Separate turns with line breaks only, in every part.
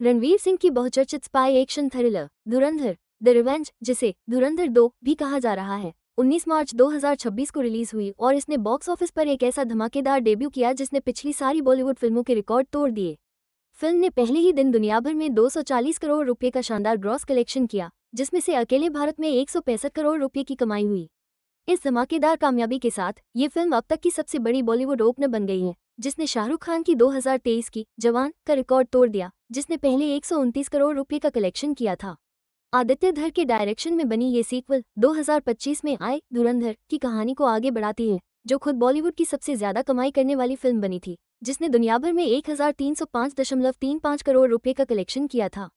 रणवीर सिंह की बहुचर्चित spy action thriller Dhurandhar the revenge, जिसे धुरंधर 2 भी कहा जा रहा है, 19 मार्च 2026 को रिलीज हुई और इसने बॉक्स ऑफिस पर एक ऐसा धमाकेदार डेब्यू किया जिसने पिछली सारी बॉलीवुड फिल्मों के रिकॉर्ड तोड़ दिए। फिल्म ने पहले ही दिन दुनिया भर में 240 करोड़ रुपए का शानदार ग्रॉस कलेक्शन किया, जिसमें से अकेले भारत में 165 करोड़ रुपए की कमाई हुई। इस धमाकेदार कामयाबी के साथ ये फिल्म अब तक की सबसे बड़ी बॉलीवुड ओपनर बन गई है, जिसने शाहरुख खान की 2023 की जवान का रिकॉर्ड तोड़ दिया, जिसने पहले 129 करोड़ रुपए का कलेक्शन किया था। आदित्य धर के डायरेक्शन में बनी ये सीक्वल 2025 में आए धुरंधर की कहानी को आगे बढ़ाती है, जो खुद बॉलीवुड की सबसे ज्यादा कमाई करने वाली फिल्म बनी थी, जिसने दुनिया भर में 1305.35 करोड़ रुपए का कलेक्शन किया था।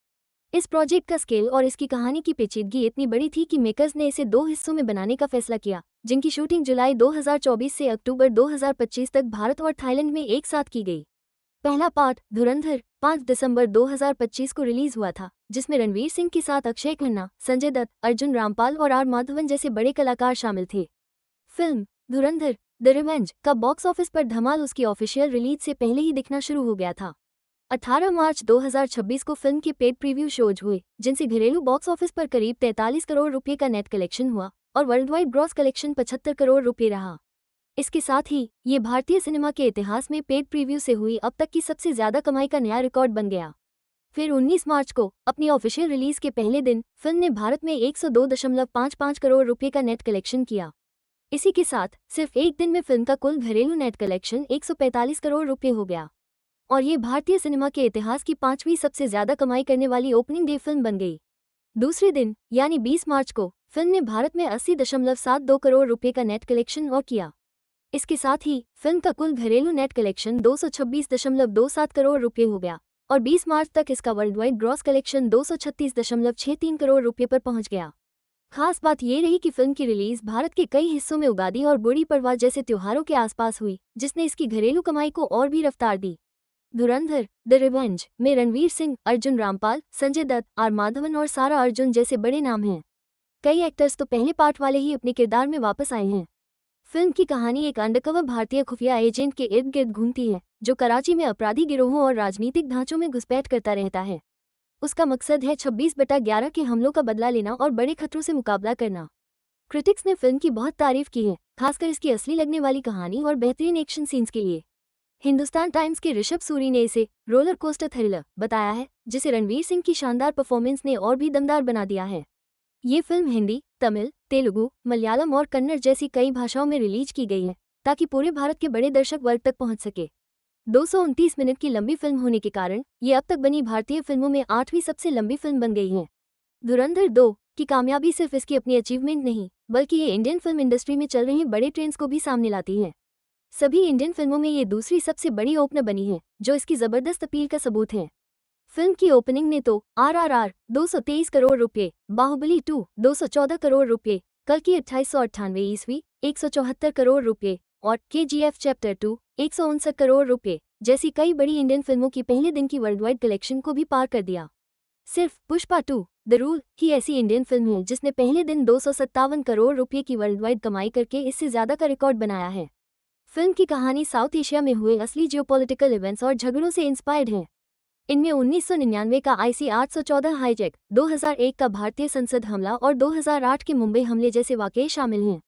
इस प्रोजेक्ट का स्केल और इसकी कहानी की पेचीदगी इतनी बड़ी थी कि मेकर्स ने इसे 2 हिस्सों में बनाने का फैसला किया, जिनकी शूटिंग जुलाई 2024 से अक्टूबर 2025 तक भारत और थाईलैंड में एक साथ की गई। पहला पार्ट धुरंधर 5 दिसंबर 2025 को रिलीज हुआ था, जिसमें रणवीर सिंह के साथ अक्षय खन्ना, संजय दत्त, अर्जुन रामपाल और आर माधवन जैसे बड़े कलाकार शामिल थे। फिल्म धुरंधर द रिवेंज का बॉक्स ऑफिस पर धमाल उसकी ऑफिशियल रिलीज से पहले ही दिखना शुरू हो गया था। 18 मार्च 2026 को फिल्म के पेड प्रीव्यू शोज हुए, जिनसे घरेलू बॉक्स ऑफिस पर करीब 43 करोड़ रुपए का नेट कलेक्शन हुआ और world wide gross collection 75 crore रुपए रहा। इसके साथ ही ये भारतीय सिनेमा के इतिहास में पेड प्रीव्यू से हुई अब तक की सबसे ज्यादा कमाई का नया रिकॉर्ड बन गया। फिर 19 मार्च को अपनी ऑफिशियल रिलीज के पहले दिन फिल्म ने भारत में 102.55 करोड़ रुपए का नेट कलेक्शन किया। इसी के साथ सिर्फ एक दिन में फिल्म का कुल घरेलू नेट कलेक्शन 145 करोड़ रुपए हो गया और ये भारतीय सिनेमा के इतिहास की 5वीं सबसे ज्यादा कमाई करने वाली ओपनिंग डे फिल्म बन गई। दूसरे दिन यानी 20 मार्च को फिल्म ने भारत में 80.72 करोड़ रुपए का नेट कलेक्शन और किया। इसके साथ ही फिल्म का कुल घरेलू नेट कलेक्शन 226.27 करोड़ रुपए हो गया और 20 मार्च तक इसका world wide gross collection 236.63 crore रुपए पर पहुंच गया। खास बात ये रही कि फिल्म की रिलीज भारत के कई हिस्सों में उगादी और गुड़ी पड़वा जैसे त्योहारों के आसपास हुई, जिसने इसकी घरेलू कमाई को और भी रफ्तार दी। धुरंधर द रिवेंज में रणवीर सिंह, अर्जुन रामपाल, संजय दत्त, आर माधवन और सारा अर्जुन जैसे बड़े नाम हैं। कई एक्टर्स तो पहले पार्ट वाले ही अपने किरदार में वापस आए हैं। फिल्म की कहानी एक अंडरकवर भारतीय खुफिया एजेंट के इर्द गिर्द घूमती है, जो कराची में अपराधी गिरोहों और राजनीतिक ढांचों में घुसपैठ करता रहता है। उसका मकसद है 26/11 के हमलों का बदला लेना और बड़े खतरों से मुकाबला करना। क्रिटिक्स ने फिल्म की बहुत तारीफ की है, खासकर इसकी असली लगने वाली कहानी और बेहतरीन एक्शन सीन्स के लिए। हिंदुस्तान टाइम्स के ऋषभ सूरी ने इसे रोलर कोस्टर थ्रिलर बताया है, जिसे रणवीर सिंह की शानदार परफॉर्मेंस ने और भी दमदार बना दिया है। ये फिल्म हिंदी, तमिल, तेलुगु, मलयालम और कन्नड़ जैसी कई भाषाओं में रिलीज की गई है, ताकि पूरे भारत के बड़े दर्शक वर्ग तक पहुंच सके। 229 मिनट की लंबी फिल्म होने के कारण ये अब तक बनी भारतीय फिल्मों में 8वीं सबसे लंबी फिल्म बन गई है। धुरंधर 2 की कामयाबी सिर्फ इसकी अपनी अचीवमेंट नहीं, बल्कि ये इंडियन फिल्म इंडस्ट्री में चल रहे बड़े ट्रेंड्स को भी सामने लाती है। सभी इंडियन फिल्मों में ये दूसरी सबसे बड़ी ओपनर बनी है, जो इसकी जबरदस्त अपील का सबूत है। फिल्म की ओपनिंग ने तो RRR 223 करोड़ रुपए, बाहुबली 2 214 करोड़ रुपए, कल्कि 2898 ईस्वी 174 करोड़ रुपए और KGF चैप्टर 2 159 करोड़ रुपए जैसी कई बड़ी इंडियन फिल्मों की पहले दिन की वर्ल्ड वाइड कलेक्शन को भी पार कर दिया। सिर्फ पुष्पा 2 द रूल ही ऐसी इंडियन फिल्म है जिसने पहले दिन 257 करोड़ रुपए की वर्ल्ड वाइड कमाई करके इससे ज्यादा का रिकॉर्ड बनाया है। फिल्म की कहानी साउथ एशिया में हुए असली जियोपॉलिटिकल इवेंट्स और झगड़ों से इंस्पायर्ड है। इनमें 1999 का IC 814 हाईजैक, 2001 का भारतीय संसद हमला और 2008 के मुंबई हमले जैसे वाकये शामिल हैं।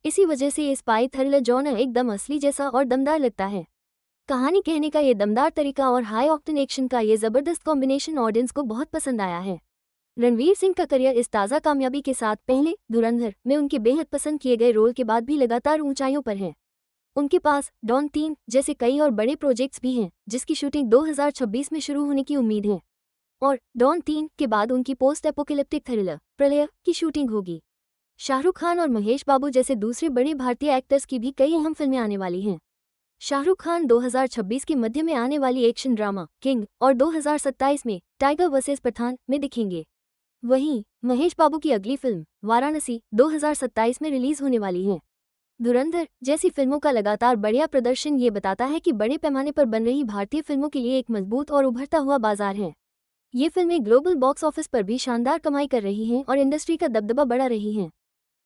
इसी वजह से ये स्पाई थ्रिलर जॉनर एकदम असली जैसा और दमदार लगता है। कहानी कहने का ये दमदार तरीका और हाई ऑक्टेन एक्शन का ये जबरदस्त कॉम्बिनेशन ऑडियंस को बहुत पसंद आया है। रणवीर सिंह का करियर इस ताज़ा कामयाबी के साथ पहले धुरंधर में उनके बेहद पसंद किए गए रोल के बाद भी लगातार ऊंचाइयों पर है। उनके पास डॉन 3 जैसे कई और बड़े प्रोजेक्ट्स भी हैं, जिसकी शूटिंग 2026 में शुरू होने की उम्मीद है और डॉन 3 के बाद उनकी पोस्ट एपोकैलिप्टिक थ्रिलर प्रलय की शूटिंग होगी। शाहरुख खान और महेश बाबू जैसे दूसरे बड़े भारतीय एक्टर्स की भी कई अहम फिल्में आने वाली हैं। शाहरुख खान 2026 के मध्य में आने वाली एक्शन ड्रामा किंग और 2027 में टाइगर वर्सेस पठान में दिखेंगे। वहीं महेश बाबू की अगली फिल्म वाराणसी 2027 में रिलीज होने वाली है। धुरंधर जैसी फिल्मों का लगातार बढ़िया प्रदर्शन ये बताता है कि बड़े पैमाने पर बन रही भारतीय फिल्मों के लिए एक मजबूत और उभरता हुआ बाजार है। ये फिल्में ग्लोबल बॉक्स ऑफिस पर भी शानदार कमाई कर रही हैं और इंडस्ट्री का दबदबा बढ़ा रही हैं।